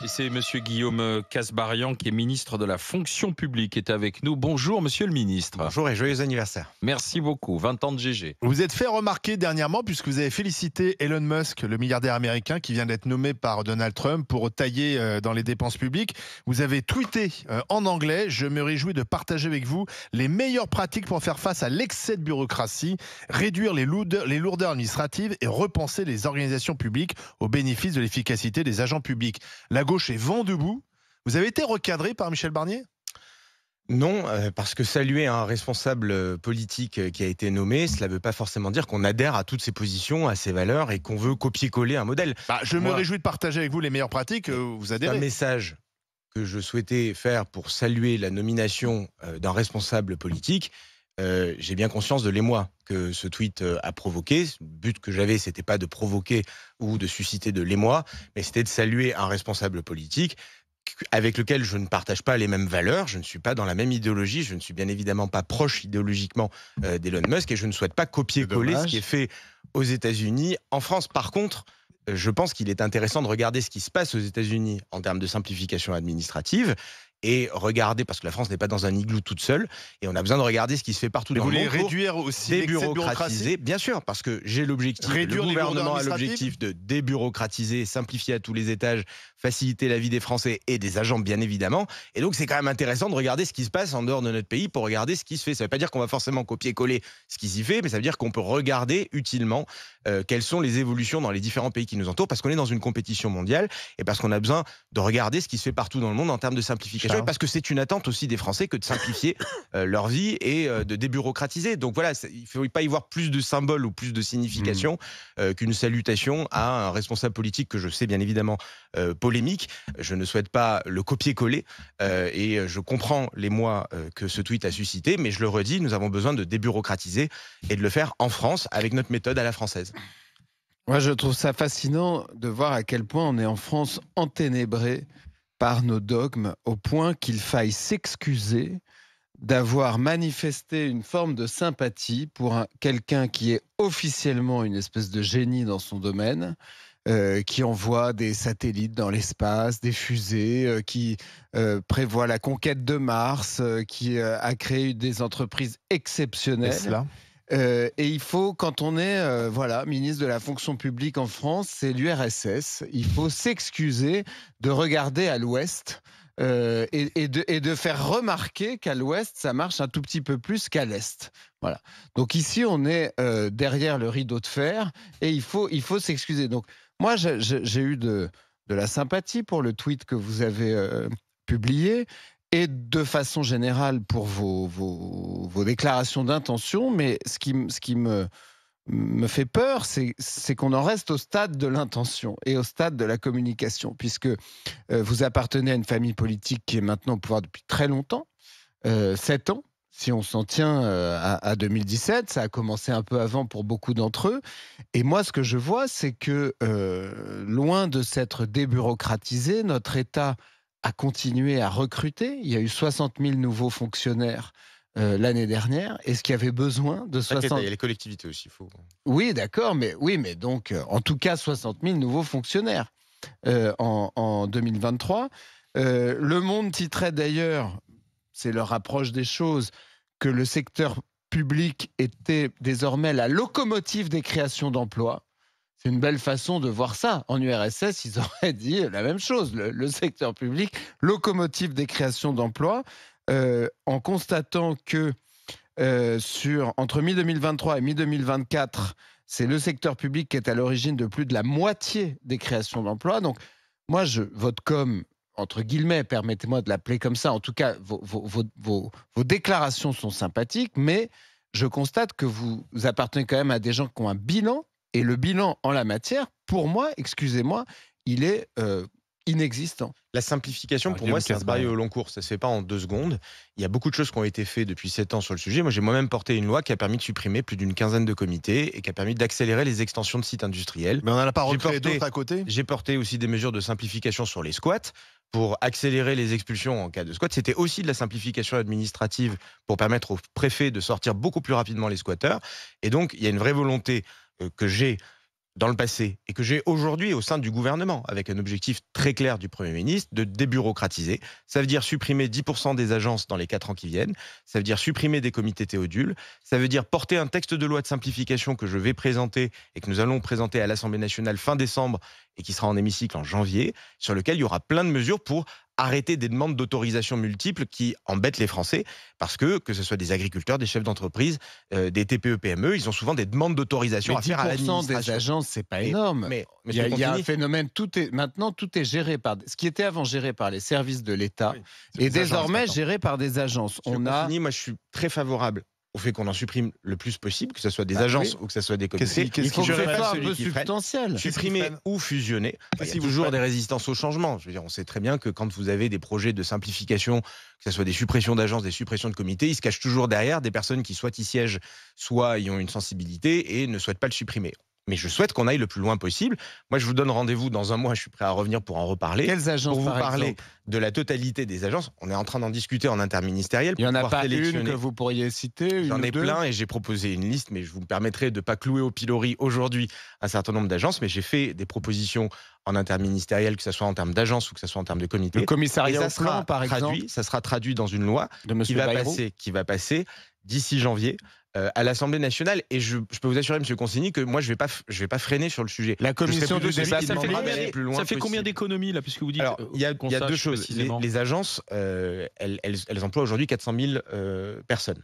Et c'est Monsieur Guillaume Kasbarian, qui est ministre de la fonction publique, qui est avec nous. Bonjour Monsieur le ministre. Bonjour et joyeux anniversaire. Merci beaucoup, 20 ans de GG. Vous vous êtes fait remarquer dernièrement puisque vous avez félicité Elon Musk, le milliardaire américain qui vient d'être nommé par Donald Trump pour tailler dans les dépenses publiques. Vous avez tweeté en anglais: je me réjouis de partager avec vous les meilleures pratiques pour faire face à l'excès de bureaucratie, réduire les lourdeurs administratives et repenser les organisations publiques au bénéfice de l'efficacité des agents publics. La gauche est vent debout. Vous avez été recadré par Michel Barnier ? Non, parce que saluer un responsable politique qui a été nommé, cela ne veut pas forcément dire qu'on adhère à toutes ses positions, à ses valeurs et qu'on veut copier-coller un modèle. Je me réjouis de partager avec vous les meilleures pratiques. Vous C'est adhérez. un message que je souhaitais faire pour saluer la nomination d'un responsable politique. J'ai bien conscience de l'émoi que ce tweet a provoqué. Le but que j'avais, c'était pas de provoquer ou de susciter de l'émoi, mais c'était de saluer un responsable politique avec lequel je ne partage pas les mêmes valeurs, je ne suis pas dans la même idéologie, je ne suis bien évidemment pas proche idéologiquement d'Elon Musk et je ne souhaite pas copier-coller ce qui est fait aux États-Unis en France. Par contre, je pense qu'il est intéressant de regarder ce qui se passe aux États-Unis en termes de simplification administrative et regarder, parce que la France n'est pas dans un igloo toute seule, et on a besoin de regarder ce qui se fait partout dans le monde. Vous voulez réduire aussi l'excès de bureaucratie ? Débureaucratiser, bien sûr, parce que j'ai l'objectif, Réduire le les lourdeurs gouvernement a administratives ? l'objectif de débureaucratiser, simplifier à tous les étages, faciliter la vie des Français et des agents, bien évidemment. Et donc, c'est quand même intéressant de regarder ce qui se passe en dehors de notre pays pour regarder ce qui se fait. Ça ne veut pas dire qu'on va forcément copier-coller ce qui s'y fait, mais ça veut dire qu'on peut regarder utilement quelles sont les évolutions dans les différents pays qui nous entourent, parce qu'on est dans une compétition mondiale et parce qu'on a besoin de regarder ce qui se fait partout dans le monde en termes de simplification, et parce que c'est une attente aussi des Français que de simplifier leur vie et de débureaucratiser. Donc voilà, il ne faut pas y voir plus de symboles ou plus de signification qu'une salutation à un responsable politique que je sais bien évidemment polémique. Je ne souhaite pas le copier-coller et je comprends l'émoi que ce tweet a suscité, mais je le redis, nous avons besoin de débureaucratiser et de le faire en France avec notre méthode à la française. Moi, je trouve ça fascinant de voir à quel point on est en France enténébré par nos dogmes, au point qu'il faille s'excuser d'avoir manifesté une forme de sympathie pour quelqu'un qui est officiellement une espèce de génie dans son domaine, qui envoie des satellites dans l'espace, des fusées, qui prévoit la conquête de Mars, qui a créé des entreprises exceptionnelles. Et il faut, quand on est ministre de la fonction publique en France, c'est l'URSS, il faut s'excuser de regarder à l'ouest et de faire remarquer qu'à l'ouest, ça marche un tout petit peu plus qu'à l'est. Voilà. Donc ici, on est derrière le rideau de fer et il faut s'excuser. Donc moi, j'ai eu de la sympathie pour le tweet que vous avez publié, et de façon générale pour vos déclarations d'intention, mais ce qui me fait peur, c'est qu'on en reste au stade de l'intention et au stade de la communication, puisque vous appartenez à une famille politique qui est maintenant au pouvoir depuis très longtemps, 7 ans, si on s'en tient à 2017, ça a commencé un peu avant pour beaucoup d'entre eux, et moi ce que je vois, c'est que loin de s'être débureaucratisé, notre État a continué à recruter. Il y a eu 60 000 nouveaux fonctionnaires l'année dernière. Est-ce qu'il y avait besoin de 60 Il y a les collectivités aussi. Oui, d'accord, mais donc, en tout cas, 60 000 nouveaux fonctionnaires en 2023. Le Monde titrait d'ailleurs, c'est leur approche des choses, que le secteur public était désormais la locomotive des créations d'emplois. C'est une belle façon de voir ça. En URSS, ils auraient dit la même chose. Le secteur public, locomotive des créations d'emplois, en constatant que entre mi-2023 et mi-2024, c'est le secteur public qui est à l'origine de plus de la moitié des créations d'emplois. Donc, moi, je vote comme, entre guillemets, permettez-moi de l'appeler comme ça, en tout cas, vos déclarations sont sympathiques, mais je constate que vous appartenez quand même à des gens qui ont un bilan. Et le bilan en la matière, pour moi, excusez-moi, il est inexistant. La simplification, pour moi, c'est un travail au long cours. Ça ne se fait pas en 2 secondes. Il y a beaucoup de choses qui ont été faites depuis 7 ans sur le sujet. Moi, j'ai moi-même porté une loi qui a permis de supprimer plus d'une quinzaine de comités et qui a permis d'accélérer les extensions de sites industriels. Mais on n'en a pas recréé d'autres à côté ? J'ai porté aussi des mesures de simplification sur les squats pour accélérer les expulsions en cas de squat. C'était aussi de la simplification administrative pour permettre aux préfets de sortir beaucoup plus rapidement les squatteurs. Et donc, il y a une vraie volonté que j'ai dans le passé et que j'ai aujourd'hui au sein du gouvernement, avec un objectif très clair du Premier ministre de débureaucratiser. Ça veut dire supprimer 10% des agences dans les 4 ans qui viennent. Ça veut dire supprimer des comités Théodule. Ça veut dire porter un texte de loi de simplification que je vais présenter et que nous allons présenter à l'Assemblée nationale fin décembre et qui sera en hémicycle en janvier, sur lequel il y aura plein de mesures pour arrêter des demandes d'autorisation multiples qui embêtent les Français, parce que ce soit des agriculteurs, des chefs d'entreprise, des TPE-PME, ils ont souvent des demandes d'autorisation à faire à l'administration. des agences, c'est pas énorme. Mais il y a un phénomène, maintenant tout est géré par... Ce qui était avant géré par les services de l'État est désormais géré par des agences. Moi je suis très favorable au fait qu'on en supprime le plus possible, que ce soit des agences ou que ce soit des comités. Il faut que ce soit un peu substantiel. Supprimer ou fusionner. Il y a toujours des résistances au changement. Je veux dire, on sait très bien que quand vous avez des projets de simplification, que ce soit des suppressions d'agences, des suppressions de comités, ils se cachent toujours derrière des personnes qui soit y siègent, soit y ont une sensibilité et ne souhaitent pas le supprimer. Mais je souhaite qu'on aille le plus loin possible. Moi, je vous donne rendez-vous dans un mois. Je suis prêt à revenir pour en reparler. Quelles agences, pour vous par parler exemple de la totalité des agences. On est en train d'en discuter en interministériel. Il n'y en a pas une que vous pourriez citer? J'en ai plein et j'ai proposé une liste, mais je vous permettrai de ne pas clouer au pilori aujourd'hui un certain nombre d'agences. Mais j'ai fait des propositions en interministériel, que ce soit en termes d'agences ou que ce soit en termes de comités. Le commissariat au plan, par exemple. Ça sera traduit dans une loi qui va passer d'ici janvier à l'Assemblée nationale. Et je peux vous assurer, M. Consigny, que moi, je vais pas freiner sur le sujet. La commission de débat, ça fait combien d'économies, là, puisque vous dites... Alors, il y a deux choses. Les agences, elles emploient aujourd'hui 400 000 personnes.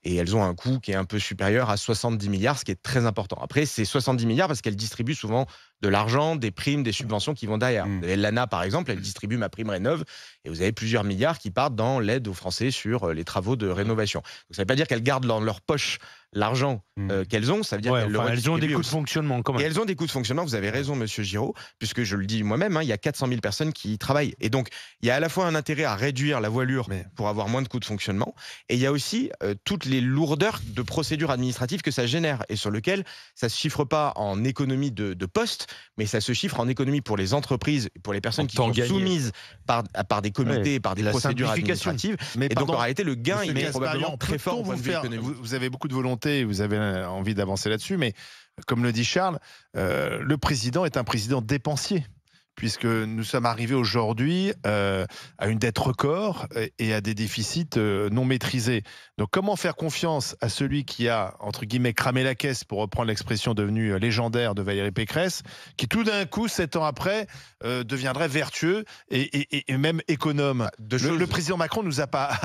Et elles ont un coût qui est un peu supérieur à 70 milliards, ce qui est très important. Après, c'est 70 milliards parce qu'elles distribuent souvent de l'argent, des primes, des subventions qui vont derrière. L'ANA, par exemple, elle distribue MaPrimeRénov', et vous avez plusieurs milliards qui partent dans l'aide aux Français sur les travaux de rénovation. Donc, ça ne veut pas dire qu'elles gardent dans leur poche l'argent qu'elles ont, ça veut dire qu'elles ont des coûts de fonctionnement quand même. Et elles ont des coûts de fonctionnement, vous avez raison, Monsieur Giraud, puisque je le dis moi-même, il y a 400 000 personnes qui y travaillent. Et donc, il y a à la fois un intérêt à réduire la voilure pour avoir moins de coûts de fonctionnement, et il y a aussi toutes les lourdeurs de procédures administratives que ça génère, et sur lesquelles ça ne se chiffre pas en économie de postes, mais ça se chiffre en économie pour les entreprises, pour les personnes qui sont soumises par des comités, par des procédures administratives. Et donc, en réalité, le gain, il est probablement très fort au point de vue économique. Vous avez beaucoup de volonté, vous avez envie d'avancer là-dessus, mais comme le dit Charles, le président est un président dépensier, puisque nous sommes arrivés aujourd'hui à une dette record et à des déficits non maîtrisés. Donc comment faire confiance à celui qui a, entre guillemets, cramé la caisse, pour reprendre l'expression devenue légendaire de Valérie Pécresse, qui tout d'un coup, 7 ans après, deviendrait vertueux et même économe. Le président Macron nous a pas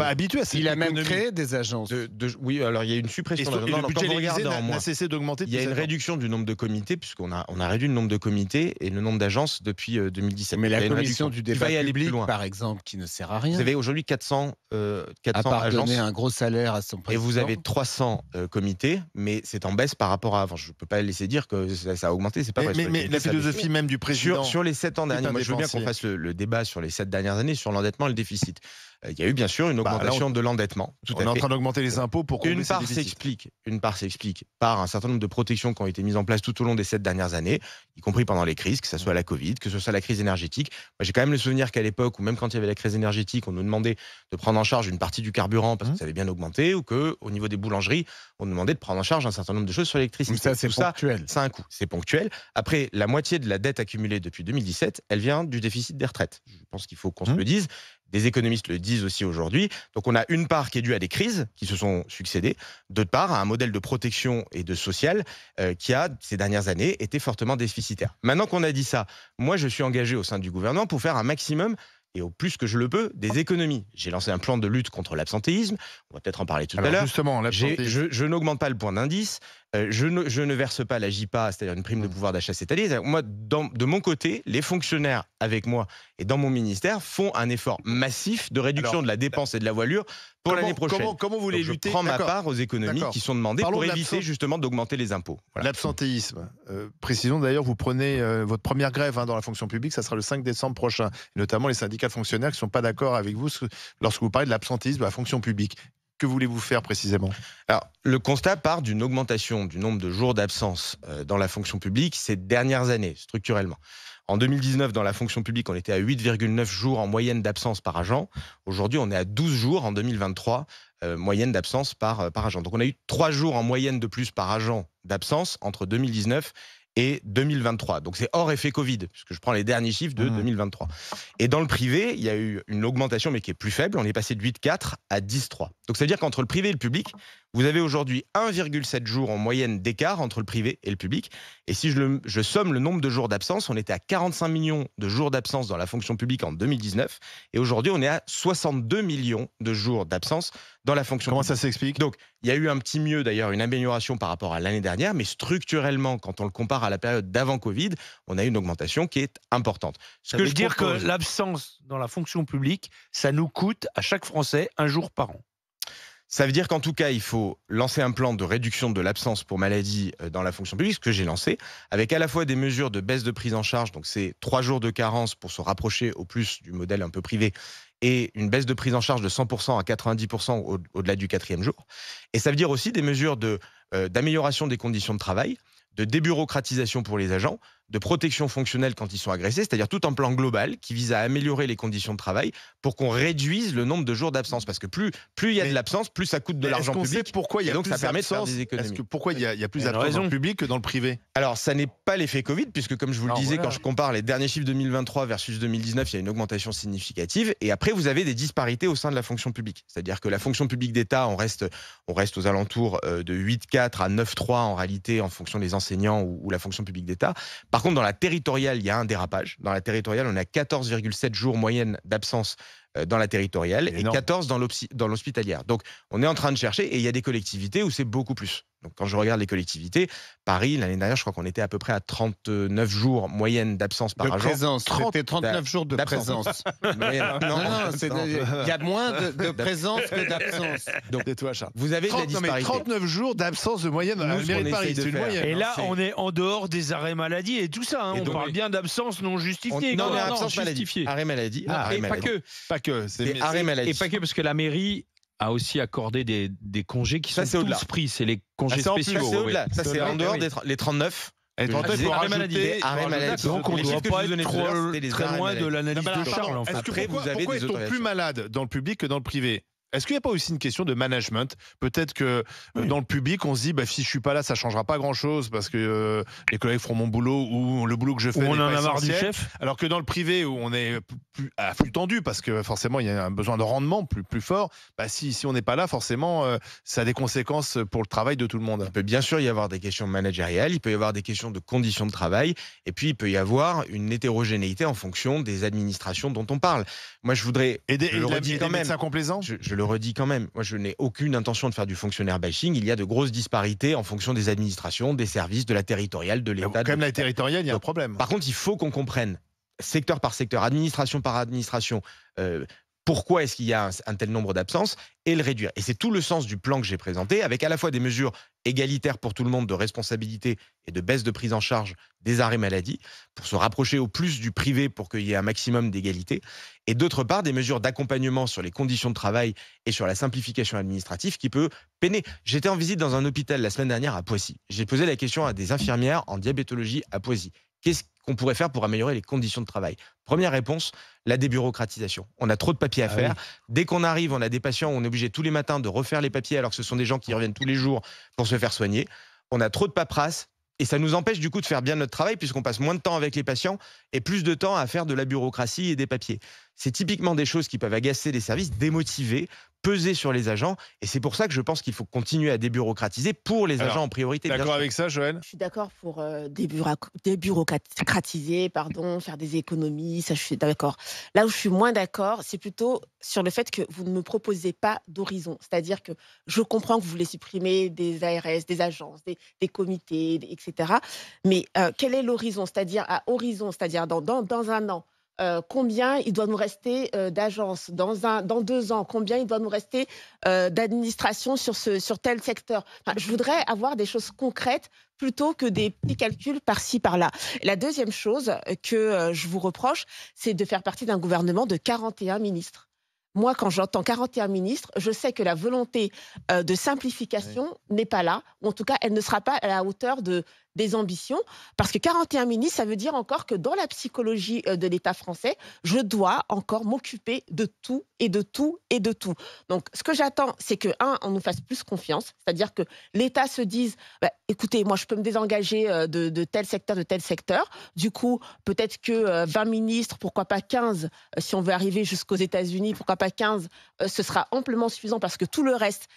habitués à cette économie. Il a même créé des agences. Oui, alors il y a une suppression d'agences. Le budget l'Élysée n'a cessé d'augmenter. Il y a une réduction du nombre de comités, puisqu'on a réduit le nombre de comités et le nombre d'agences depuis 2017. Mais la commission du débat public, par exemple, qui ne sert à rien. Vous avez aujourd'hui 400 agences. Donner un gros salaire à son président. Et vous avez 300 comités, mais c'est en baisse par rapport à avant. Je ne peux pas laisser dire que ça a augmenté, c'est pas vrai. Mais la philosophie même du président... Sur les 7 ans derniers, moi je veux bien qu'on fasse le débat sur les 7 dernières années, sur l'endettement et le déficit. Il y a eu bien sûr une augmentation de l'endettement. On est en train d'augmenter les impôts pour combler ces déficits. Une part s'explique par un certain nombre de protections qui ont été mises en place tout au long des 7 dernières années, y compris pendant les crises, que ce soit la Covid, que ce soit la crise énergétique. Moi, j'ai quand même le souvenir qu'à l'époque, ou même quand il y avait la crise énergétique, on nous demandait de prendre en charge une partie du carburant parce que ça avait bien augmenté, ou qu'au niveau des boulangeries, on nous demandait de prendre en charge un certain nombre de choses sur l'électricité. Ça, c'est ponctuel. Ça a un coût. C'est ponctuel. Après, la moitié de la dette accumulée depuis 2017, elle vient du déficit des retraites. Je pense qu'il faut qu'on se le dise. Des économistes le disent aussi aujourd'hui. Donc on a une part qui est due à des crises qui se sont succédées, d'autre part à un modèle de protection et de social qui a, ces dernières années, été fortement déficitaire. Maintenant qu'on a dit ça, moi je suis engagé au sein du gouvernement pour faire un maximum, et au plus que je le peux, des économies. J'ai lancé un plan de lutte contre l'absentéisme, on va peut-être en parler tout à l'heure. Justement, je n'augmente pas le point d'indice, je ne verse pas la JPA, c'est-à-dire une prime de pouvoir d'achat cette année. Moi, de mon côté, les fonctionnaires avec moi et dans mon ministère font un effort massif de réduction de la dépense et de la voilure pour l'année prochaine. Comment vous voulez lutter? Je prends ma part aux économies qui sont demandées pour éviter justement d'augmenter les impôts. Voilà. L'absentéisme. Précisons d'ailleurs, vous prenez votre première grève dans la fonction publique, ça sera le 5 décembre prochain. Et notamment les syndicats de fonctionnaires qui ne sont pas d'accord avec vous lorsque vous parlez de l'absentéisme de la fonction publique. Que voulez-vous faire précisément? Alors, le constat part d'une augmentation du nombre de jours d'absence dans la fonction publique ces dernières années, structurellement. En 2019, dans la fonction publique, on était à 8,9 jours en moyenne d'absence par agent. Aujourd'hui, on est à 12 jours en 2023, moyenne d'absence par agent. Donc on a eu 3 jours en moyenne de plus par agent d'absence entre 2019 et 2023. Donc c'est hors effet Covid, puisque je prends les derniers chiffres de 2023. Et dans le privé, il y a eu une augmentation, mais qui est plus faible. On est passé de 8,4 à 10,3. Donc ça veut dire qu'entre le privé et le public, vous avez aujourd'hui 1,7 jours en moyenne d'écart entre le privé et le public. Et si je somme le nombre de jours d'absence, on était à 45 millions de jours d'absence dans la fonction publique en 2019. Et aujourd'hui, on est à 62 millions de jours d'absence dans la fonction publique. Comment ça s'explique? Donc, il y a eu un petit mieux, d'ailleurs, une amélioration par rapport à l'année dernière, mais structurellement, quand on le compare à la période d'avant Covid, on a une augmentation qui est importante. Ça veut dire que l'absence dans la fonction publique, ça nous coûte à chaque Français 1 jour par an. Ça veut dire qu'en tout cas, il faut lancer un plan de réduction de l'absence pour maladie dans la fonction publique, ce que j'ai lancé, avec à la fois des mesures de baisse de prise en charge, donc c'est 3 jours de carence pour se rapprocher au plus du modèle un peu privé, et une baisse de prise en charge de 100% à 90% au-delà du 4e jour. Et ça veut dire aussi des mesures d'amélioration des conditions de travail, de débureaucratisation pour les agents, de protection fonctionnelle quand ils sont agressés, c'est-à-dire tout un plan global qui vise à améliorer les conditions de travail pour qu'on réduise le nombre de jours d'absence. Parce que plus il y a de l'absence, plus ça coûte de l'argent public. Sait pourquoi il y a donc plus ça permet de faire d'absence des économies. Pourquoi il y a plus d'absence dans le public que dans le privé? Alors, ça n'est pas l'effet Covid, puisque comme je vous le disais, quand je compare les derniers chiffres 2023 versus 2019, il y a une augmentation significative. Et après, vous avez des disparités au sein de la fonction publique. C'est-à-dire que la fonction publique d'État, on reste aux alentours de 8,4 à 9,3 en réalité, en fonction des enseignants ou la fonction publique d'État. Par contre, dans la territoriale, il y a un dérapage. Dans la territoriale, on a 14,7 jours moyenne d'absence dans la territoriale et 14 dans l'hospitalière. Donc, on est en train de chercher et il y a des collectivités où c'est beaucoup plus. Donc, quand je regarde les collectivités, Paris, l'année dernière, je crois qu'on était à peu près à 39 jours moyenne d'absence par agent. Présence. C'était 39 jours de présence. Non, il y a moins de présence que d'absence. Donc, tais-toi, Charles. vous avez de la disparité. 39 jours d'absence de moyenne à la mairie de Paris, c'est une moyenne. Et là, on est en dehors des arrêts maladie et tout ça. On parle bien d'absence non justifiée. Non, absence maladie. Arrêt maladie. Et pas que. Pas que. C'est arrêt maladie. Et pas que, parce que la mairie a aussi accordé des congés qui sont tous pris. C'est les congés spéciaux. Ça, c'est au-delà. Ça, c'est en dehors des 39. Et 39 pour arrêt maladie. Donc on ne doit pas être très loin de l'analyse de Charles. Après, pourquoi est-on plus malade dans le public que dans le privé? Est-ce qu'il n'y a pas aussi une question de management? Peut-être que dans le public, on se dit si je suis pas là, ça changera pas grand-chose parce que les collègues feront mon boulot ou le boulot que je fais. On en a marre du chef. Alors que dans le privé, où on est à flux tendu parce que forcément il y a un besoin de rendement plus fort, si on n'est pas là, forcément, ça a des conséquences pour le travail de tout le monde. Il peut bien sûr y avoir des questions managériales, il peut y avoir des questions de conditions de travail, et puis il peut y avoir une hétérogénéité en fonction des administrations dont on parle. Moi, je voudrais le redis quand même. Je le redis quand même. Moi, je n'ai aucune intention de faire du fonctionnaire bashing. Il y a de grosses disparités en fonction des administrations, des services, de la territoriale, de l'État. Quand même, la territoriale, il y a un problème. Par contre, il faut qu'on comprenne, secteur par secteur, administration par administration, pourquoi est-ce qu'il y a un tel nombre d'absences et le réduire. Et c'est tout le sens du plan que j'ai présenté, avec à la fois des mesures égalitaires pour tout le monde de responsabilité et de baisse de prise en charge des arrêts maladie, pour se rapprocher au plus du privé pour qu'il y ait un maximum d'égalité, et d'autre part des mesures d'accompagnement sur les conditions de travail et sur la simplification administrative qui peut peiner. J'étais en visite dans un hôpital la semaine dernière à Poissy. J'ai posé la question à des infirmières en diabétologie à Poissy. Qu'est-ce qu'on pourrait faire pour améliorer les conditions de travail? Première réponse, la débureaucratisation. On a trop de papiers à faire. Oui. Dès qu'on arrive, on a des patients où on est obligé tous les matins de refaire les papiers alors que ce sont des gens qui reviennent tous les jours pour se faire soigner. On a trop de paperasse et ça nous empêche du coup de faire bien notre travail puisqu'on passe moins de temps avec les patients et plus de temps à faire de la bureaucratie et des papiers. C'est typiquement des choses qui peuvent agacer les services, démotiver, peser sur les agents. Et c'est pour ça que je pense qu'il faut continuer à débureaucratiser pour les agents en priorité. D'accord avec ça, Joël? Je suis d'accord pour débureaucratiser, faire des économies. Ça, je suis d'accord. Là où je suis moins d'accord, c'est plutôt sur le fait que vous ne me proposez pas d'horizon. C'est-à-dire que je comprends que vous voulez supprimer des ARS, des agences, des comités, etc. Mais quel est l'horizon? C'est-à-dire à horizon, c'est-à-dire dans un an. Combien il doit nous rester d'agences dans 2 ans, combien il doit nous rester d'administration sur tel secteur. Je voudrais avoir des choses concrètes plutôt que des petits calculs par-ci, par-là. Et la deuxième chose que je vous reproche, c'est de faire partie d'un gouvernement de 41 ministres. Moi, quand j'entends 41 ministres, je sais que la volonté de simplification n'est pas là, ou en tout cas, elle ne sera pas à la hauteur des ambitions, parce que 41 ministres, ça veut dire encore que dans la psychologie de l'État français, je dois encore m'occuper de tout et de tout et de tout. Donc, ce que j'attends, c'est que, on nous fasse plus confiance, c'est-à-dire que l'État se dise, écoutez, moi, je peux me désengager de tel secteur, de tel secteur. Du coup, peut-être que 20 ministres, pourquoi pas 15, si on veut arriver jusqu'aux États-Unis, pourquoi pas 15, ce sera amplement suffisant parce que tout le reste,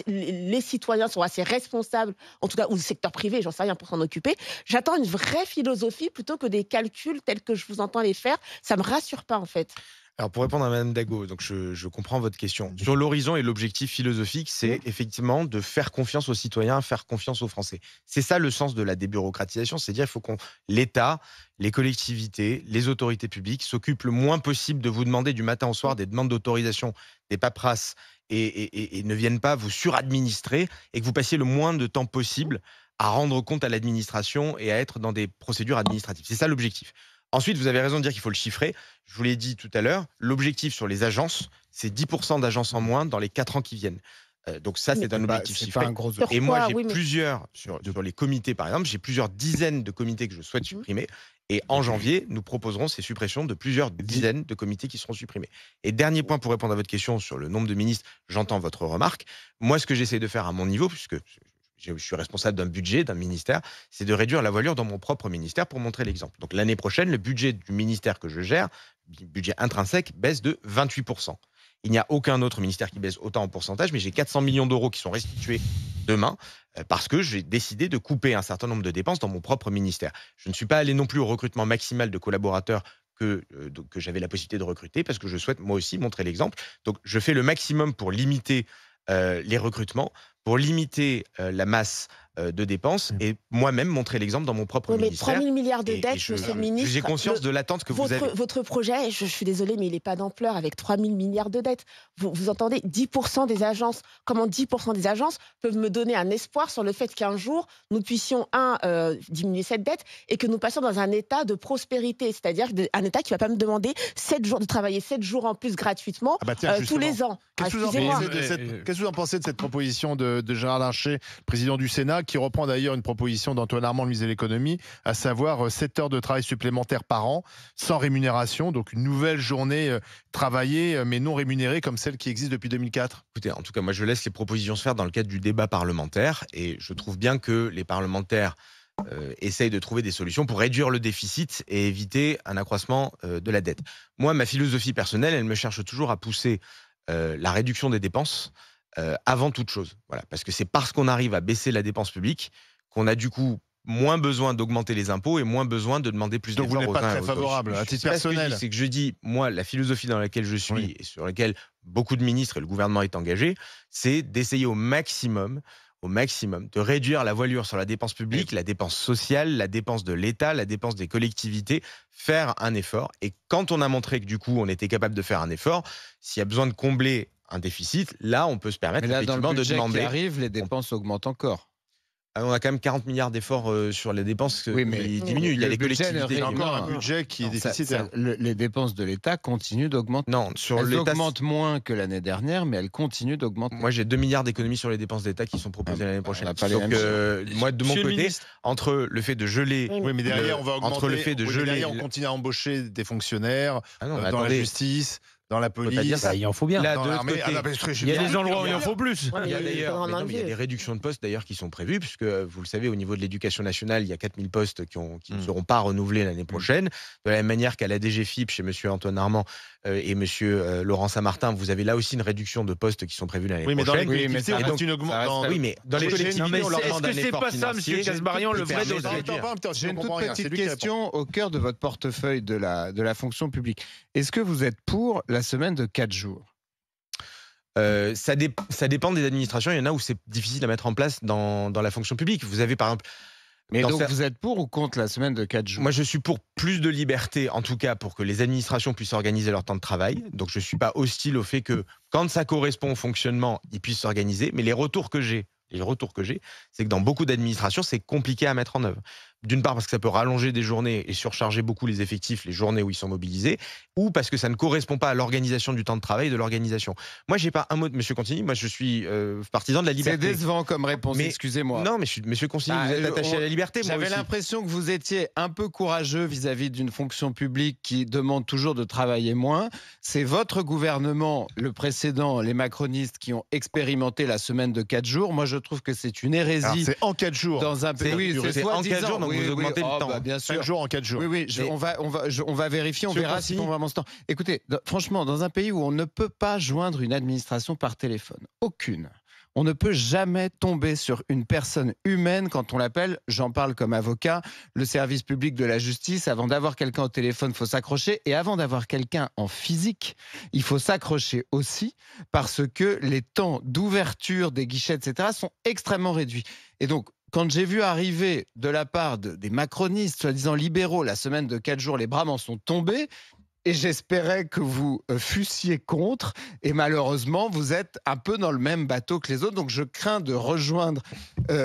les citoyens sont assez responsables, en tout cas, ou le secteur privé, j'en sais rien, pour s'en occuper. J'attends une vraie philosophie plutôt que des calculs tels que je vous entends les faire. Ça me rassure pas, en fait. Alors pour répondre à Mme Dago, donc je comprends votre question. Sur l'horizon et l'objectif philosophique, c'est effectivement de faire confiance aux citoyens, faire confiance aux Français. C'est ça le sens de la débureaucratisation, c'est-à-dire qu'il faut que l'État, les collectivités, les autorités publiques s'occupent le moins possible de vous demander du matin au soir des demandes d'autorisation, des paperasses, et ne viennent pas vous suradministrer, et que vous passiez le moins de temps possible à rendre compte à l'administration et à être dans des procédures administratives. C'est ça l'objectif. Ensuite, vous avez raison de dire qu'il faut le chiffrer. Je vous l'ai dit tout à l'heure, l'objectif sur les agences, c'est 10% d'agences en moins dans les 4 ans qui viennent. Donc ça, c'est un objectif chiffré. Et moi, j'ai plusieurs, sur les comités par exemple, j'ai plusieurs dizaines de comités que je souhaite supprimer. Et en janvier, nous proposerons ces suppressions de plusieurs dizaines de comités qui seront supprimés. Et dernier point pour répondre à votre question sur le nombre de ministres, j'entends votre remarque. Moi, ce que j'essaie de faire à mon niveau, puisque je suis responsable d'un budget, d'un ministère, c'est de réduire la voilure dans mon propre ministère pour montrer l'exemple. Donc l'année prochaine, le budget du ministère que je gère, budget intrinsèque, baisse de 28%. Il n'y a aucun autre ministère qui baisse autant en pourcentage, mais j'ai 400 millions d'euros qui sont restitués demain parce que j'ai décidé de couper un certain nombre de dépenses dans mon propre ministère. Je ne suis pas allé non plus au recrutement maximal de collaborateurs que j'avais la possibilité de recruter parce que je souhaite moi aussi montrer l'exemple. Donc je fais le maximum pour limiter les recrutements, pour limiter la masse de dépenses et moi-même montrer l'exemple dans mon propre ministère. 3 000 milliards de dettes, monsieur le ministre. J'ai conscience de l'attente que vous avez. Votre projet, je suis désolée, mais il n'est pas d'ampleur avec 3 000 milliards de dettes. Vous entendez 10% des agences. Comment 10% des agences peuvent me donner un espoir sur le fait qu'un jour, nous puissions, diminuer cette dette et que nous passions dans un état de prospérité, c'est-à-dire un état qui ne va pas me demander 7 jours, de travailler 7 jours en plus gratuitement tous les ans. Qu'est-ce que vous en pensez de cette proposition de Gérard Larcher, président du Sénat, qui reprend d'ailleurs une proposition d'Antoine Armand, le ministre de l'économie, à savoir 7 heures de travail supplémentaires par an, sans rémunération, donc une nouvelle journée travaillée, mais non rémunérée, comme celle qui existe depuis 2004 ? Écoutez, en tout cas, moi je laisse les propositions se faire dans le cadre du débat parlementaire, et je trouve bien que les parlementaires essayent de trouver des solutions pour réduire le déficit et éviter un accroissement de la dette. Moi, ma philosophie personnelle, elle me cherche toujours à pousser la réduction des dépenses avant toute chose. Voilà, parce que c'est parce qu'on arrive à baisser la dépense publique qu'on a du coup moins besoin d'augmenter les impôts et moins besoin de demander plus d'efforts aux uns et aux autres. Donc vous n'êtes pas très favorable, à titre personnel. C'est que je dis, moi, la philosophie dans laquelle je suis et sur laquelle beaucoup de ministres et le gouvernement est engagé, c'est d'essayer au maximum de réduire la voilure sur la dépense publique, la dépense sociale, la dépense de l'État, la dépense des collectivités, faire un effort. Et quand on a montré que du coup, on était capable de faire un effort, s'il y a besoin de combler un déficit, là, on peut se permettre effectivement de demander. Qui arrive, les dépenses augmentent encore. On a quand même 40 milliards d'efforts sur les dépenses qui diminuent. Il y a les collectivités. Il y a encore un budget qui est déficitaire. Les dépenses de l'État continuent d'augmenter. Non, elles augmentent moins que l'année dernière, mais elles continuent d'augmenter. Moi, j'ai 2 milliards d'économies sur les dépenses d'État qui sont proposées l'année prochaine. Donc, moi, de mon côté, entre le fait de geler... Oui, mais derrière, on va augmenter. Entre le fait de geler... Derrière, on continue à embaucher des fonctionnaires dans la justice... Dans la police, il en faut bien. Là, dans l'armée, il y a des endroits où il en faut plus. Il y a des réductions de postes d'ailleurs qui sont prévues, puisque vous le savez, au niveau de l'éducation nationale, il y a 4000 postes qui ne seront pas renouvelés l'année prochaine. De la même manière qu'à la DGFiP, chez M. Antoine Armand et M. Laurent Saint-Martin, vous avez là aussi une réduction de postes qui sont prévus l'année prochaine. Oui, mais dans les collectivités, on leur demande un effort financier. Est-ce que c'est pas ça, M. Casbarian, le vrai dossier ? J'ai une toute petite question au cœur de votre portefeuille de la fonction publique. Est-ce que vous êtes pour la semaine de 4 jours? Ça dépend des administrations. Il y en a où c'est difficile à mettre en place dans la fonction publique. Vous avez par exemple... Mais donc vous êtes pour ou contre la semaine de 4 jours? Moi je suis pour plus de liberté, en tout cas pour que les administrations puissent organiser leur temps de travail. Donc je ne suis pas hostile au fait que quand ça correspond au fonctionnement, ils puissent s'organiser. Mais les retours que j'ai, c'est que dans beaucoup d'administrations, c'est compliqué à mettre en œuvre. d'une part parce que ça peut rallonger des journées et surcharger beaucoup les effectifs les journées où ils sont mobilisés, ou parce que ça ne correspond pas à l'organisation du temps de travail de l'organisation. Moi, j'ai pas un mot de Monsieur Consigny. Moi, je suis partisan de la liberté. C'est décevant comme réponse, Mais- excusez-moi. Non, mais Monsieur Consigny, vous êtes attaché à la liberté. Moi J'avais aussi. l'impression que vous étiez un peu courageux vis-à-vis d'une fonction publique qui demande toujours de travailler moins. C'est votre gouvernement, le précédent, les macronistes, qui ont expérimenté la semaine de 4 jours. Moi, je trouve que c'est une Alors, hérésie. c'est en 4 jours. Dans un pays, oui, c'est en 4 jours, donc vous augmentez le temps. bien 5 sûr. jours en 4 jours. Oui, oui, Mais- on va vérifier, on Monsieur verra Consigny. si on vraiment ce temps. Écoutez, franchement, dans un pays où on ne peut pas joindre une administration par téléphone, aucune, on ne peut jamais tomber sur une personne humaine quand on l'appelle, j'en parle comme avocat, le service public de la justice. Avant d'avoir quelqu'un au téléphone, il faut s'accrocher. Et avant d'avoir quelqu'un en physique, il faut s'accrocher aussi parce que les temps d'ouverture des guichets, etc., sont extrêmement réduits. Et donc, quand j'ai vu arriver de la part des macronistes, soi-disant libéraux, la semaine de 4 jours, les bras m'en sont tombés. Et j'espérais que vous fussiez contre. Et malheureusement, vous êtes un peu dans le même bateau que les autres. Donc je crains de rejoindre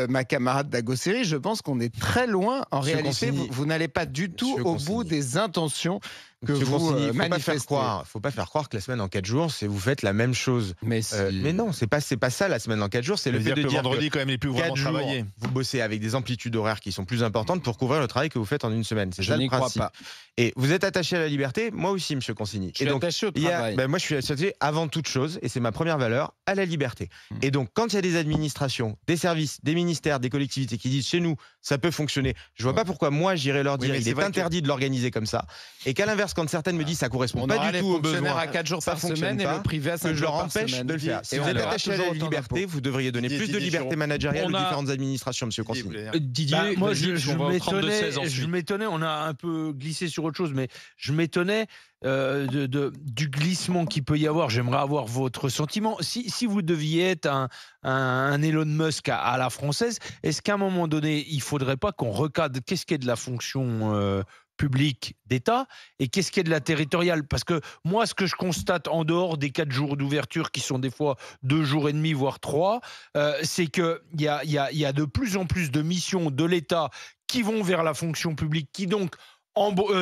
ma camarade Dagosséry. Je pense qu'on est très loin. En Monsieur réalité, Consigny. vous n'allez pas du tout Monsieur au Consigny. bout des intentions que Monsieur vous Consigny, manifestez. faut pas faire croire que la semaine en 4 jours, c'est vous faites la même chose. Mais, si. Mais non, c'est pas ça la semaine en 4 jours. C'est le fait de que dire vendredi, que quand même, les plus 4 vraiment jours, travailler. vous bossez avec des amplitudes horaires qui sont plus importantes pour couvrir le travail que vous faites en une semaine. C'est Je ça le n'y crois principe. pas. Et vous êtes attaché à la liberté, moi aussi, Monsieur Consigny. Je suis attaché au il y a- travail. moi, je suis attaché avant toute chose, et c'est ma première valeur, à la liberté. Et donc, quand il y a des administrations, des services, des ministères, des collectivités qui disent chez nous, ça peut fonctionner, je vois pas pourquoi moi j'irais leur Oui, dire mais il c'est est vrai que- interdit de l'organiser comme ça. Et qu'à l'inverse, quand certaines me disent ça correspond On pas aura du les tout aux fonctionnaires besoins, à 4 jours ça par fonctionne semaine et pas, le privé à 5 que je jours leur par empêche semaine. de le faire. Si Et vous on êtes aura attaché à toujours la autant liberté, d'impôts. vous devriez donner Didier plus de liberté Deschamps. managériale On aux a- différentes administrations, Monsieur S'il vous Consigny. plaît. Didier, Moi, vas-y, je on va au 32-16 je ensuite. m'étonnais, on a un peu glissé sur autre chose, mais je m'étonnais du glissement qu'il peut y avoir. J'aimerais avoir votre sentiment. Si vous deviez être un Elon Musk à la française, est-ce qu'à un moment donné, il ne faudrait pas qu'on recadre qu'est-ce qu'est de la fonction publique d'État et qu'est-ce qui est de la territoriale? Parce que moi, ce que je constate en dehors des 4 jours d'ouverture qui sont des fois 2 jours et demi, voire 3, c'est qu'il y a de plus en plus de missions de l'État qui vont vers la fonction publique, qui donc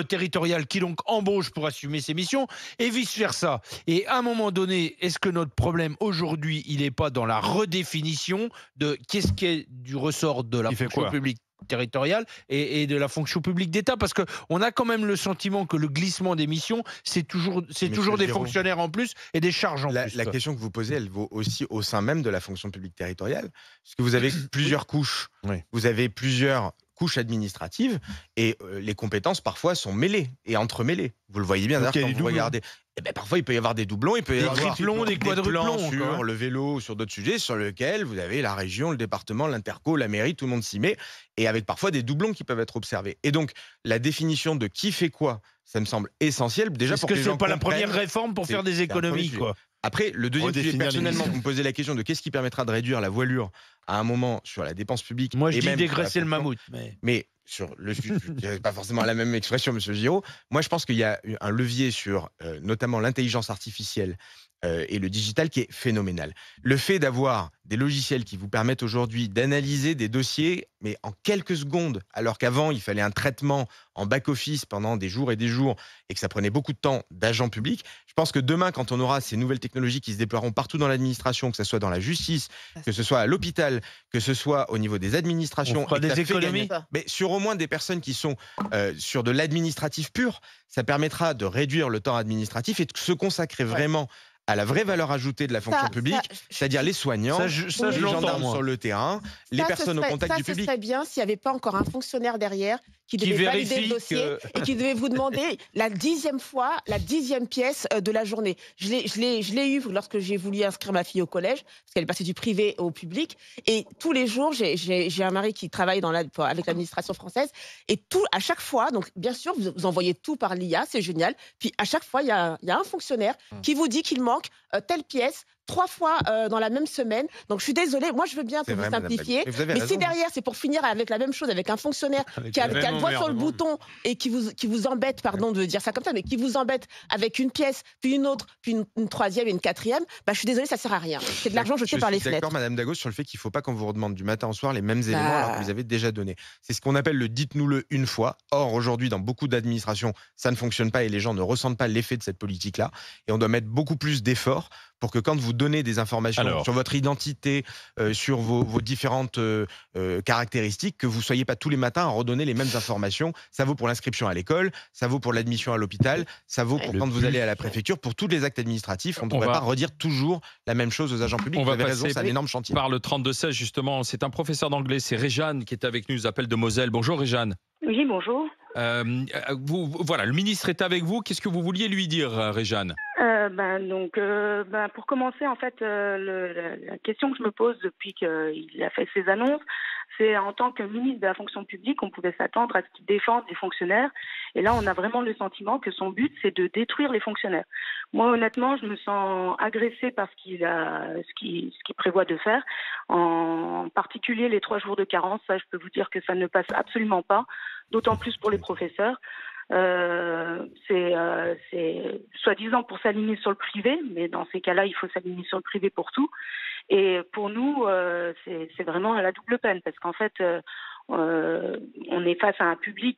territoriale, qui donc embauche pour assumer ses missions, et vice-versa. Et à un moment donné, est-ce que notre problème aujourd'hui, il n'est pas dans la redéfinition de qu'est-ce qui est du ressort de la Il fait fonction quoi publique territoriale et de la fonction publique d'État, parce qu'on a quand même le sentiment que le glissement des missions, c'est toujours des Giraud. fonctionnaires en plus et des charges en plus. La question que vous posez, elle vaut aussi au sein même de la fonction publique territoriale, parce que vous avez plusieurs couches. Oui. Vous avez plusieurs couches administratives et les compétences parfois sont mêlées et entremêlées. Vous le voyez bien Donc, d'ailleurs il y a quand des vous doublons. regardez. Eh ben, parfois, il peut y avoir des doublons, il peut y Des avoir triplons, des plans quadruplons, sur quoi. le vélo, sur d'autres sujets sur lesquels vous avez la région, le département, l'interco, la mairie, tout le monde s'y met, et avec parfois des doublons qui peuvent être observés. Et donc, la définition de qui fait quoi, ça me semble essentiel déjà Est-ce pour que que les c'est gens pas la comprennent. première réforme pour C'est- faire des c'est un premier économies, sujet. quoi? Après, le deuxième sujet, Redéfinir les personnellement, missions. vous me posez la question de qu'est-ce qui permettra de réduire la voilure à un moment sur la dépense publique. Moi, je et dis même sur la dégraisser le fonction. mammouth. Mais... Mais sur le sujet, pas forcément la même expression, Monsieur Giraud. Moi, je pense qu'il y a un levier sur notamment l'intelligence artificielle et le digital qui est phénoménal. Le fait d'avoir des logiciels qui vous permettent aujourd'hui d'analyser des dossiers, mais en quelques secondes, alors qu'avant, il fallait un traitement en back-office pendant des jours et des jours et que ça prenait beaucoup de temps d'agents publics. Je pense que demain, quand on aura ces nouvelles technologies qui se déploieront partout dans l'administration, que ce soit dans la justice, que ce soit à l'hôpital, que ce soit au niveau des administrations, On fera et que des ça fait économies. gagner- mais sur au moins des personnes qui sont sur de l'administratif pur, ça permettra de réduire le temps administratif et de se consacrer vraiment à la vraie valeur ajoutée de la fonction publique, c'est-à-dire les soignants, Ça, je les l'entends, gendarmes moi. sur le terrain, les personnes au contact du Ce public. serait bien s'il n'y avait pas encore un fonctionnaire derrière qui devait valider vérifie le dossier que- et qui devait vous demander la 10e fois, la 10e pièce de la journée. Je l'ai eu lorsque j'ai voulu inscrire ma fille au collège, parce qu'elle est passée du privé au public. Et tous les jours, j'ai un mari qui travaille avec l'administration française. Et à chaque fois, donc bien sûr, vous envoyez tout par l'IA, c'est génial. Puis à chaque fois, il y a un fonctionnaire qui vous dit qu'il manque telle pièce 3 fois dans la même semaine. Donc je suis désolée, moi je veux bien que C'est vous vrai, Madame Dago. simplifiez, Mais vous avez mais raison, si derrière c'est pour finir avec la même chose, avec un fonctionnaire qui a même le doigt sur le emmerdement. bouton et qui vous embête, pardon de dire ça comme ça, mais qui vous embête avec une pièce, puis une autre, puis une troisième et une quatrième, bah, je suis désolée, ça sert à rien. C'est de l'argent jeté par les Je suis d'accord, fenêtres. Madame Dago, sur le fait qu'il ne faut pas qu'on vous redemande du matin au soir les mêmes éléments alors que Bah, vous avez déjà donné. C'est ce qu'on appelle le dites-nous-le une fois. Or, aujourd'hui, dans beaucoup d'administrations, ça ne fonctionne pas et les gens ne ressentent pas l'effet de cette politique-là. Et on doit mettre beaucoup plus d'efforts pour que quand vous donnez des informations Alors. sur votre identité, sur vos différentes caractéristiques, que vous ne soyez pas tous les matins à redonner les mêmes informations. Ça vaut pour l'inscription à l'école, ça vaut pour l'admission à l'hôpital, ça vaut pour Le quand vous but- allez à la préfecture, pour tous les actes administratifs. On ne On devrait va- pas redire toujours la même chose aux agents publics. On Vous va avez raison, passer c'est un énorme chantier. par le 32-16, justement. C'est un professeur d'anglais, c'est Réjeanne qui est avec nous, nous appelle de Moselle. Bonjour Réjeanne. Oui, bonjour. Voilà, le ministre est avec vous. Qu'est-ce que vous vouliez lui dire, Réjeanne? Pour commencer, en fait, la question que je me pose depuis qu'il a fait ses annonces, c'est en tant que ministre de la fonction publique, on pouvait s'attendre à ce qu'il défende les fonctionnaires. Et là, on a vraiment le sentiment que son but, c'est de détruire les fonctionnaires. Moi, honnêtement, je me sens agressée par ce qu'il prévoit de faire. En particulier, les 3 jours de carence, ça, je peux vous dire que ça ne passe absolument pas, d'autant plus pour les professeurs. C'est soi-disant pour s'aligner sur le privé, mais dans ces cas-là, il faut s'aligner sur le privé pour tout. Et pour nous, c'est vraiment à la double peine, parce qu'en fait, on est face à un public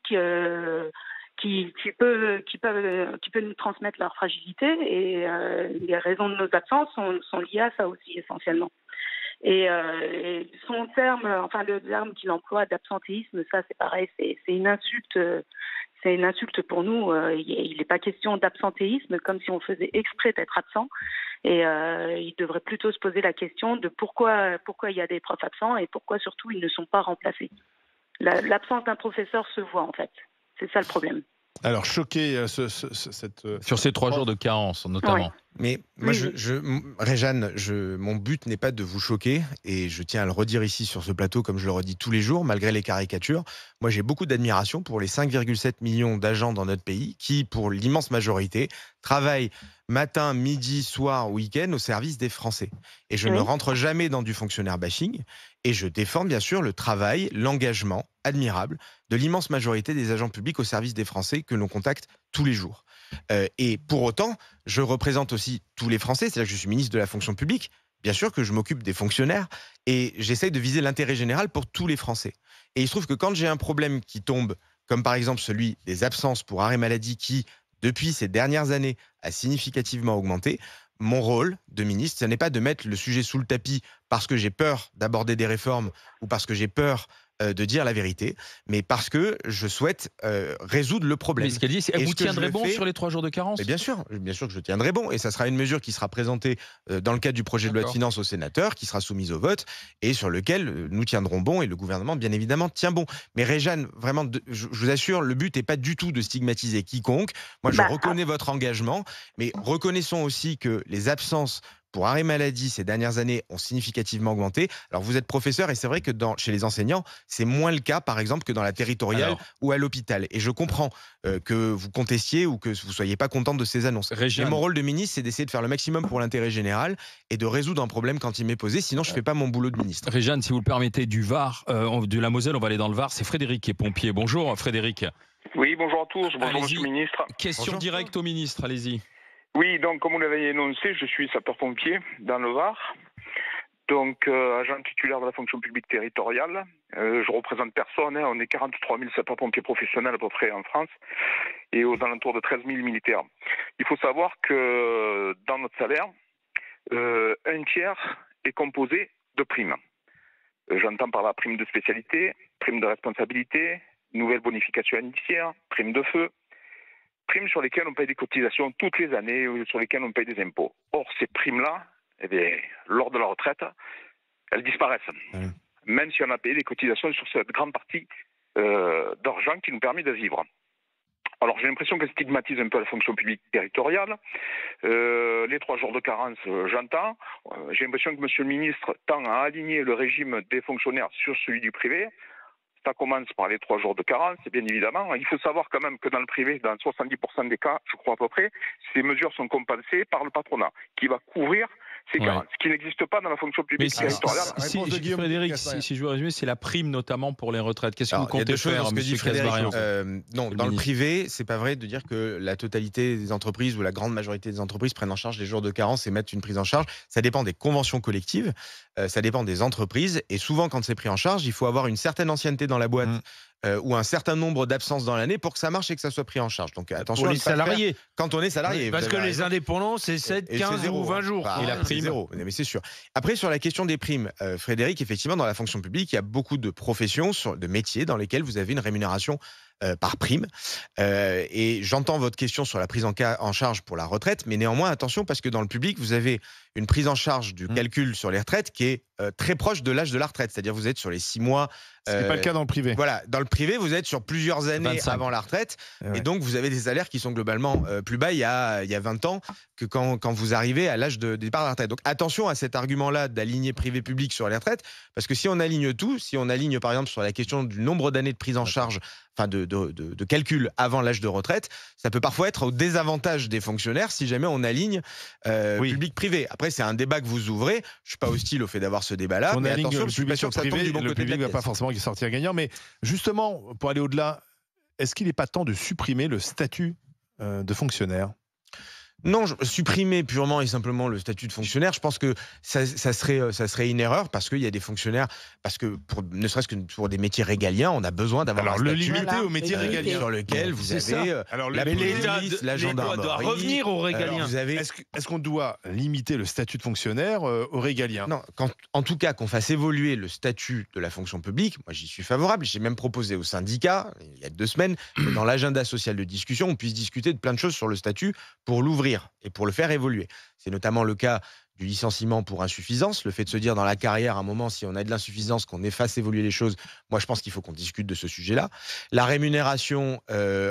qui peut nous transmettre leur fragilité, et les raisons de nos absences sont liées à ça aussi essentiellement. Et son terme, enfin le terme qu'il emploie d'absentéisme, ça c'est pareil, c'est une insulte. C'est une insulte pour nous. Il n'est pas question d'absentéisme, comme si on faisait exprès d'être absent. Et il devrait plutôt se poser la question de pourquoi il y a des profs absents et pourquoi surtout ils ne sont pas remplacés. L'absence d'un professeur se voit en fait. C'est ça le problème. Alors, choqué, Sur ces 3 jours de carence, notamment. Ouais. Mais moi, Oui. Réjeanne, mon but n'est pas de vous choquer, et je tiens à le redire ici sur ce plateau, comme je le redis tous les jours, malgré les caricatures. Moi, j'ai beaucoup d'admiration pour les 5,7 millions d'agents dans notre pays qui, pour l'immense majorité, travaillent matin, midi, soir, week-end au service des Français. Et je ne rentre jamais dans du fonctionnaire bashing, et je défends bien sûr le travail, l'engagement admirable de l'immense majorité des agents publics au service des Français que l'on contacte tous les jours. Et pour autant, je représente aussi tous les Français, c'est-à-dire que je suis ministre de la fonction publique. Bien sûr que je m'occupe des fonctionnaires et j'essaye de viser l'intérêt général pour tous les Français. Et il se trouve que quand j'ai un problème qui tombe, comme par exemple celui des absences pour arrêt maladie qui, depuis ces dernières années, a significativement augmenté, mon rôle de ministre, ce n'est pas de mettre le sujet sous le tapis parce que j'ai peur d'aborder des réformes ou parce que j'ai peur de dire la vérité, mais parce que je souhaite résoudre le problème. Mais ce qu'elle dit, c'est Et vous ce que je tiendrez le bon fais- sur les 3 jours de carence? Mais bien sûr que je tiendrai bon. Et ça sera une mesure qui sera présentée dans le cadre du projet de loi de D'accord. finances aux sénateurs, qui sera soumise au vote, et sur lequel nous tiendrons bon, et le gouvernement, bien évidemment, tient bon. Mais Réjeanne, vraiment, je vous assure, le but n'est pas du tout de stigmatiser quiconque. Moi, je reconnais votre engagement, mais reconnaissons aussi que les absences pour arrêt maladie ces dernières années ont significativement augmenté. Alors vous êtes professeur et c'est vrai que chez les enseignants, c'est moins le cas par exemple que dans la territoriale Alors. ou à l'hôpital. Et je comprends que vous contestiez ou que vous ne soyez pas contente de ces annonces. Réjeanne. Mais mon rôle de ministre, c'est d'essayer de faire le maximum pour l'intérêt général et de résoudre un problème quand il m'est posé. Sinon, je ne fais pas mon boulot de ministre. Réjeanne, si vous le permettez, du Var, de la Moselle, on va aller dans le Var. C'est Frédéric qui est pompier. Bonjour Frédéric. Oui, bonjour à tous. Bonjour, Allez-y. monsieur le ministre. Question Bonjour. directe au ministre, allez-y. Oui, donc, comme vous l'avez énoncé, je suis sapeur-pompier dans le Var. Donc, agent titulaire de la fonction publique territoriale. Je représente personne. On est 43 000 sapeurs-pompiers professionnels à peu près en France et aux alentours de 13 000 militaires. Il faut savoir que dans notre salaire, un tiers est composé de primes. J'entends par la prime de spécialité, prime de responsabilité, nouvelle bonification indiciaire, prime de feu, primes sur lesquelles on paye des cotisations toutes les années, sur lesquelles on paye des impôts. Or, ces primes-là, eh bien, lors de la retraite, elles disparaissent. Même si on a payé des cotisations sur cette grande partie d'argent qui nous permet de vivre. Alors, j'ai l'impression qu'elle stigmatise un peu la fonction publique territoriale. Les 3 jours de carence, j'entends. J'ai l'impression que monsieur le ministre tend à aligner le régime des fonctionnaires sur celui du privé. Ça commence par les 3 jours de carence, bien évidemment. Il faut savoir quand même que dans le privé, dans 70% des cas, je crois à peu près, ces mesures sont compensées par le patronat, qui va couvrir C'est Ouais. ce qui n'existe pas dans la fonction Mais publique territoriale. réponse de Guillaume Frédéric, Castorien. si je veux résumer, c'est la prime notamment pour les retraites. Qu'est-ce que Alors, vous il y a comptez deux choses faire, dans ce que dit monsieur Frédéric. Casbarian Non, le dans le ministre. privé, c'est pas vrai de dire que la totalité des entreprises ou la grande majorité des entreprises prennent en charge les jours de carence et mettent une prise en charge. Ça dépend des conventions collectives, ça dépend des entreprises. Et souvent, quand c'est pris en charge, il faut avoir une certaine ancienneté dans la boîte ou un certain nombre d'absences dans l'année pour que ça marche et que ça soit pris en charge. Donc attention Pour à les ne pas le faire salariés. quand on est salarié. Parce vous que avez les raison. indépendants, c'est 7, Et 15 c'est zéro, ou 20 hein. jours. Enfin, Et la c'est prime zéro, mais c'est sûr. Après, sur la question des primes, Frédéric, effectivement, dans la fonction publique, il y a beaucoup de professions, de métiers dans lesquels vous avez une rémunération par prime. Et j'entends votre question sur la prise en charge pour la retraite, mais néanmoins, attention, parce que dans le public, vous avez une prise en charge du calcul sur les retraites qui est très proche de l'âge de la retraite. C'est-à-dire vous êtes sur les 6 mois. Ce n'est pas le cas dans le privé. Voilà, dans le privé, vous êtes sur plusieurs années 25. avant la retraite. Ouais. Et donc, vous avez des salaires qui sont globalement plus bas il y a 20 ans que quand vous arrivez à l'âge de départ de la retraite. Donc, attention à cet argument-là d'aligner privé-public sur les retraites, parce que si on aligne tout, si on aligne par exemple sur la question du nombre d'années de prise en charge, enfin de calcul avant l'âge de retraite, ça peut parfois être au désavantage des fonctionnaires si jamais on aligne Oui. public-privé. Après, c'est un débat que vous ouvrez. Je suis pas hostile au fait d'avoir ce débat-là, On mais aligne attention, le je suis pas public sûr sur que le ça tombe privé, du bon le côté de la public ne va pas pièce. forcément sortir gagnant. Mais justement, pour aller au-delà, est-ce qu'il n'est pas temps de supprimer le statut de fonctionnaire ? Non, supprimer purement et simplement le statut de fonctionnaire, je pense que ça serait une erreur parce qu'il y a des fonctionnaires, parce que ne serait-ce que pour des métiers régaliens, on a besoin d'avoir Alors, un le statut limiter Voilà, aux métiers limiter. régaliens. sur lequel vous C'est avez Alors, la le- Mais police, la l'État doit gendarmerie. revenir aux régaliens. Alors, vous avez Est-ce qu'on doit limiter le statut de fonctionnaire aux régaliens ? Non, en tout cas, qu'on fasse évoluer le statut de la fonction publique, moi j'y suis favorable. J'ai même proposé au syndicat, il y a 2 semaines, que dans l'agenda social de discussion, on puisse discuter de plein de choses sur le statut pour l'ouvrir et pour le faire évoluer. C'est notamment le cas du licenciement pour insuffisance, le fait de se dire dans la carrière, à un moment, si on a de l'insuffisance, qu'on fasse évoluer les choses. Moi, je pense qu'il faut qu'on discute de ce sujet-là. La rémunération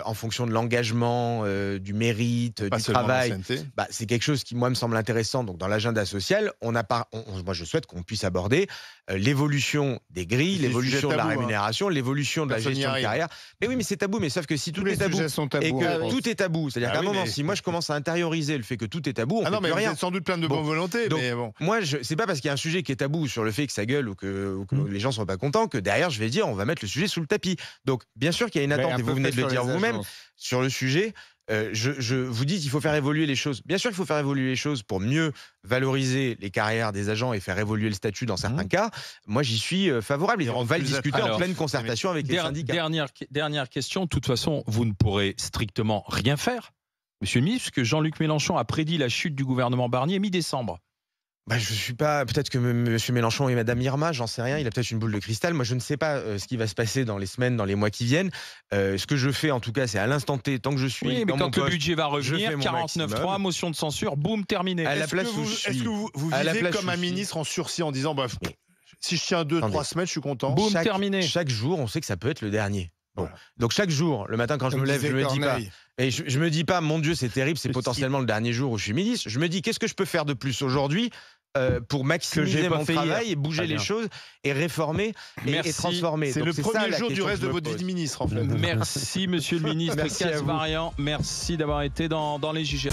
en fonction de l'engagement, du mérite, Pas du seulement travail, l'ancienneté. c'est quelque chose qui, moi, me semble intéressant. Donc, dans l'agenda social, moi, je souhaite qu'on puisse aborder l'évolution des grilles, C'est des l'évolution sujets de la tabous, hein. rémunération, l'évolution de la Personne n'y gestion de arrive. carrière. Mais oui, mais c'est tabou. Mais sauf que si tout Tous est les tabou sujets sont tabous. et que Ah oui. tout est tabou, c'est-à-dire Ah qu'à un oui, moment, mais- si moi je commence à intérioriser le fait que tout est tabou, on Ah fait non, mais plus vous rien. êtes sans doute plein de Bon. bonne volonté, Donc, mais bon. Moi, c'est pas parce qu'il y a un sujet qui est tabou sur le fait que ça gueule ou que les gens sont pas contents que derrière je vais dire on va mettre le sujet sous le tapis. Donc bien sûr qu'il y a une Mais attente un et peu vous venez de fait le sur dire les vous-même agences. sur le sujet. Je vous dis qu'il faut faire évoluer les choses. Bien sûr qu'il faut faire évoluer les choses pour mieux valoriser les carrières des agents et faire évoluer le statut dans certains cas. Moi, j'y suis favorable et Et on rendre va le plus discuter en attractif. pleine concertation avec les syndicats. Dernière question. De toute façon, vous ne pourrez strictement rien faire, monsieur le ministre, puisque Jean-Luc Mélenchon a prédit la chute du gouvernement Barnier mi-décembre. Je suis pas. Peut-être que M. Mélenchon et Mme Irma, j'en sais rien. Il a peut-être une boule de cristal. Moi, je ne sais pas ce qui va se passer dans les semaines, dans les mois qui viennent. Ce que je fais, en tout cas, c'est à l'instant T, tant que je suis Oui, mais dans mon quand le poste, budget va je revenir, fais mon 49.3, maximum. motion de censure, boum, terminé. À la Est-ce place que où vous, je est-ce suis. que vous À la vivez place comme où un je suis. ministre en sursis en disant si je tiens 2-3 Attendez. semaines, je suis content. Boum, terminé. Chaque jour, on sait que ça peut être le dernier. Bon. Voilà. Donc chaque jour, le matin quand je Comme me lève, disait je me dis pas. Corneille. Et je me dis pas, mon Dieu, c'est terrible, c'est Si. potentiellement le dernier jour où je suis ministre. Je me dis, qu'est-ce que je peux faire de plus aujourd'hui pour maximiser j'ai pas mon fait travail hier. et bouger Très les bien. choses et réformer et Merci. transformer. C'est Donc, le ça, premier la jour du question reste que de je me votre vie pose. de ministre, en fait. Merci, monsieur le ministre Merci à vous. Casbarian. Merci d'avoir été dans les JG.